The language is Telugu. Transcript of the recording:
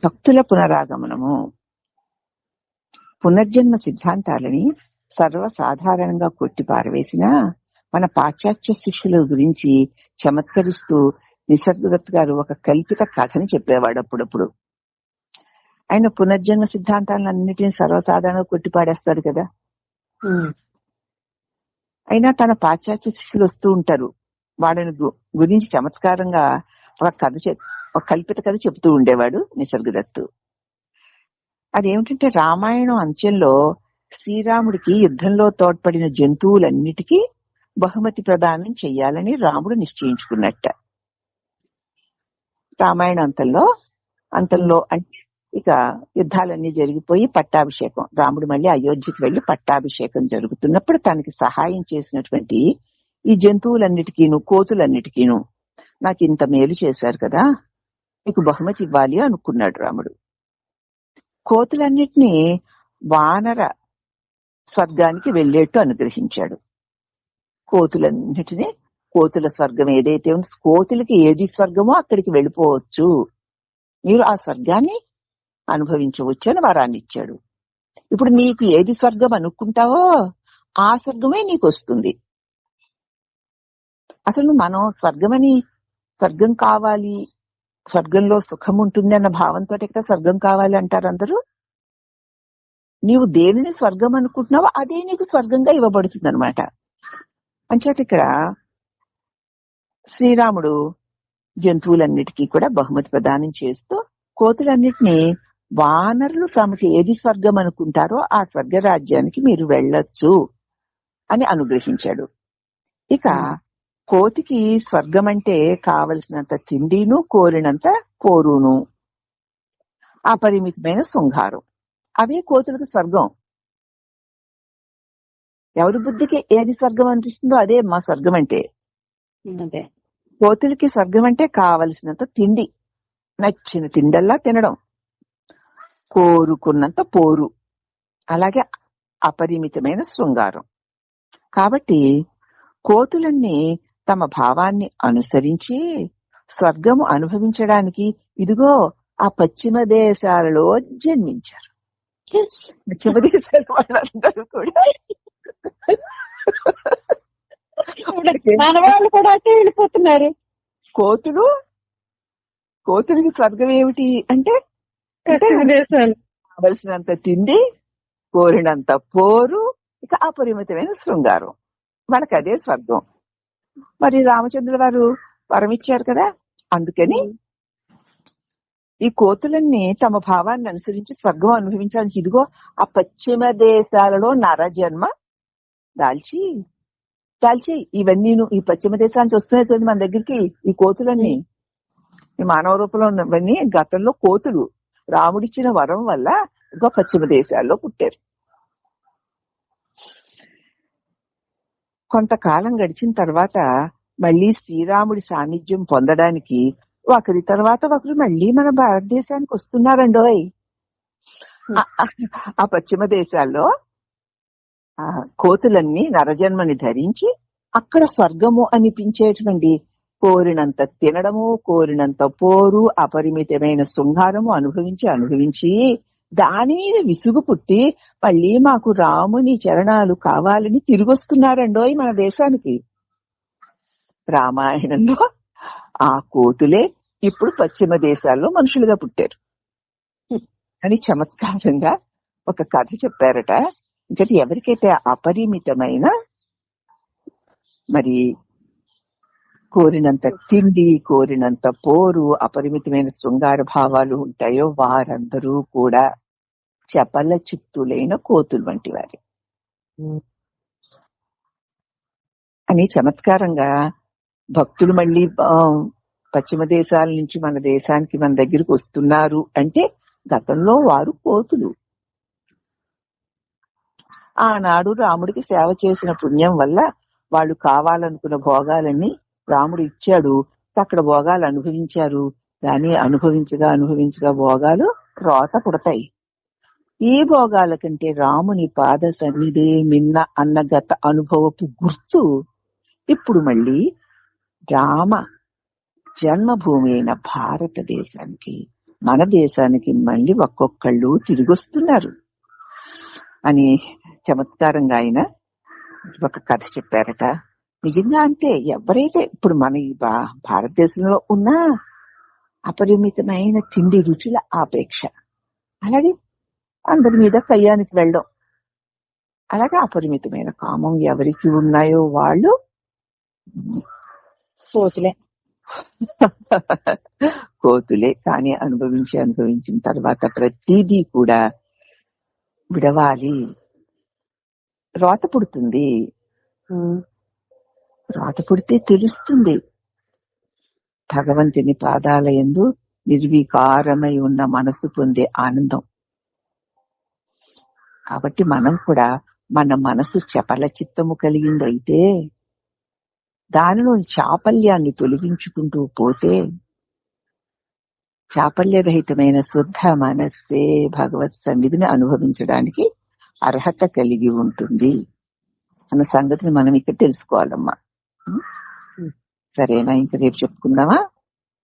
భక్తుల పునరాగమనము, పునర్జన్మ సిద్ధాంతాలని సర్వసాధారణంగా కొట్టి పారవేసిన మన పాశ్చాత్య శిష్యుల గురించి చమత్కరిస్తూ నిసర్గదత్ గారు ఒక కల్పిత కథని చెప్పేవాడు అప్పుడప్పుడు. ఆయన పునర్జన్మ సిద్ధాంతాలన్నిటినీ సర్వసాధారణంగా కొట్టిపాడేస్తాడు కదా. అయినా తన పాశ్చాత్య శిష్యులు వస్తూ ఉంటారు, వాళ్ళని గురించి చమత్కారంగా ఒక కల్పిత కథ చెబుతూ ఉండేవాడు నిసర్గదత్తు. అదేమిటంటే, రామాయణం అంత్యంలో శ్రీరాముడికి యుద్ధంలో తోడ్పడిన జంతువులన్నిటికీ బహుమతి ప్రదానం చెయ్యాలని రాముడు నిశ్చయించుకున్నట్ట. రామాయణ అంతంలో అంటే ఇక యుద్ధాలన్నీ జరిగిపోయి పట్టాభిషేకం, రాముడు మళ్ళీ అయోధ్యకి వెళ్లి పట్టాభిషేకం జరుగుతున్నప్పుడు తనకి సహాయం చేసినటువంటి ఈ జంతువులన్నిటికీను, కోతులన్నిటికీను నాకు ఇంత మేలు చేశారు కదా, మీకు బహుమతి ఇవ్వాలి అనుకున్నాడు రాముడు. కోతులన్నిటినీ వానర స్వర్గానికి వెళ్లేట్టు అనుగ్రహించాడు. కోతులన్నిటినీ, కోతుల స్వర్గం ఏదైతే ఉందో, కోతులకి ఏది స్వర్గమో అక్కడికి వెళ్ళిపోవచ్చు, మీరు ఆ స్వర్గాన్ని అనుభవించవచ్చు అని వరాన్ని ఇచ్చాడు. ఇప్పుడు నీకు ఏది స్వర్గం అనుకుంటావో ఆ స్వర్గమే నీకు వస్తుంది. అసలు మనం స్వర్గం కావాలి, స్వర్గంలో సుఖం ఉంటుంది అన్న భావంతో ఇక్కడ స్వర్గం కావాలి అంటారు అందరూ. నీవు దేనిని స్వర్గం అనుకుంటున్నావో అదే నీకు స్వర్గంగా ఇవ్వబడుతుంది అనమాట. అంచేత ఇక్కడ శ్రీరాముడు జంతువులన్నిటికీ కూడా బహుమతి ప్రదానం చేస్తూ కోతులన్నిటినీ వానరులు తమకు ఏది స్వర్గం అనుకుంటారో ఆ స్వర్గ రాజ్యానికి మీరు వెళ్ళొచ్చు అని అనుగ్రహించాడు. ఇక కోతికి స్వర్గం అంటే కావలసినంత తిండిను, కోరినంత పోరును, అపరిమితమైన శృంగారం, అవే కోతులకు స్వర్గం. ఎవరి బుద్ధికి ఏది స్వర్గం అనిపిస్తుందో అదే మా స్వర్గం అంటే. కోతులకి స్వర్గం అంటే కావలసినంత తిండి, నచ్చిన తిండల్లా తినడం, కోరుకున్నంత పోరు, అలాగే అపరిమితమైన శృంగారం. కాబట్టి కోతులన్నీ తమ భావాన్ని అనుసరించి స్వర్గము అనుభవించడానికి ఇదిగో ఆ పశ్చిమ దేశాలలో జన్మించారు. పశ్చిమ దేశాల వాళ్ళందరూ కూడా మన వాళ్ళు కూడా అటే వెళ్ళిపోతున్నారు. కోతులకి స్వర్గం ఏమిటి అంటే కావలసినంత తిండి, కోరినంత పోరు, ఇక అపరిమితమైన శృంగారం, వాళ్ళకి అదే స్వర్గం. మరి రామచంద్ర వారు వరమిచ్చారు కదా, అందుకని ఈ కోతులన్నీ తమ భావాన్ని అనుసరించి స్వర్గం అనుభవించడానికి ఇదిగో ఆ పశ్చిమ దేశాలలో నరజన్మ దాల్చి ఇవన్నీ ఈ పశ్చిమ దేశాల నుంచి వస్తున్నాయి చూడండి మన దగ్గరికి. ఈ కోతులన్నీ ఈ మానవ రూపంలో ఉన్నవన్నీ గతంలో కోతులు రాముడిచ్చిన వరం వల్ల ఇంకా పశ్చిమ దేశాల్లో పుట్టారు. కొంతకాలం గడిచిన తర్వాత మళ్లీ శ్రీరాముడి సాన్నిధ్యం పొందడానికి ఒకరి తర్వాత ఒకరు మళ్లీ మన భారతదేశానికి వస్తున్నారండోయ్. ఆ పశ్చిమ దేశాల్లో ఆ కోతులన్నీ నరజన్మని ధరించి అక్కడ స్వర్గము అనిపించేటువంటి కోరినంత తినడము, కోరినంత పోరు, అపరిమితమైన శృంగారము అనుభవించి దాని మీద విసుగు పుట్టి మళ్ళీ మాకు రాముని చరణాలు కావాలని తిరిగొస్తున్నారండోయ్ మన దేశానికి. రామాయణంలో ఆ కోతులే ఇప్పుడు పశ్చిమ దేశాల్లో మనుషులుగా పుట్టారు అని చమత్కారంగా ఒక కథ చెప్పారట. ఎవరికైతే అపరిమితమైన మరి కోరినంత తిండి, కోరినంత పోరు, అపరిమితమైన శృంగార భావాలు ఉంటాయో వారందరూ కూడా చపల చిత్తులైన కోతులు వంటి వారి అని చమత్కారంగా భక్తులు మళ్ళీ పశ్చిమ దేశాల నుంచి మన దేశానికి, మన దగ్గరికి వస్తున్నారు అంటే గతంలో వారు కోతులు. ఆనాడు రాముడికి సేవ చేసిన పుణ్యం వల్ల వాళ్ళు కావాలనుకున్న భోగాలన్నీ రాముడు ఇచ్చాడు. అక్కడ భోగాలు అనుభవించారు. కానీ అనుభవించగా భోగాలు రోత పుడతాయి. ఈ భోగాల కంటే రాముని పాద సన్నిధే మిన్న అన్న గత అనుభవపు గుర్తు ఇప్పుడు మళ్ళీ రామ జన్మభూమి అయిన భారతదేశానికి మన దేశానికి మళ్ళీ ఒక్కొక్కళ్ళు తిరిగి వస్తున్నారు అని చమత్కారంగా ఆయన ఒక కథ చెప్పారట. నిజంగా అంటే ఎవరైతే ఇప్పుడు మన ఈ భారతదేశంలో ఉన్న అపరిమితమైన తిండి రుచుల ఆపేక్ష, అలాగే అందరి మీద కయ్యానికి వెళ్ళడం, అలాగే అపరిమితమైన కామం ఎవరికి ఉన్నాయో వాళ్ళు కోతులే. కానీ అనుభవించిన తర్వాత ప్రతిదీ కూడా విడవాలి. రోత పుడుతుంది. రోత పుడితే తెలుస్తుంది భగవంతుని పాదాల యందు నిర్వికారమై ఉన్న మనసు పొందే ఆనందం. కాబట్టి మనం కూడా మన మనసు చపల చిత్తము కలిగిందైతే దానిలో చాపల్యాన్ని తొలగించుకుంటూ పోతే చాపల్యరహితమైన శుద్ధ మనస్సే భగవత్ సన్నిధిని అనుభవించడానికి అర్హత కలిగి ఉంటుంది అన్న సంగతిని మనం ఇక్కడ తెలుసుకోవాలమ్మా. సరేనా? ఇంక రేపు చెప్పుకుందామా?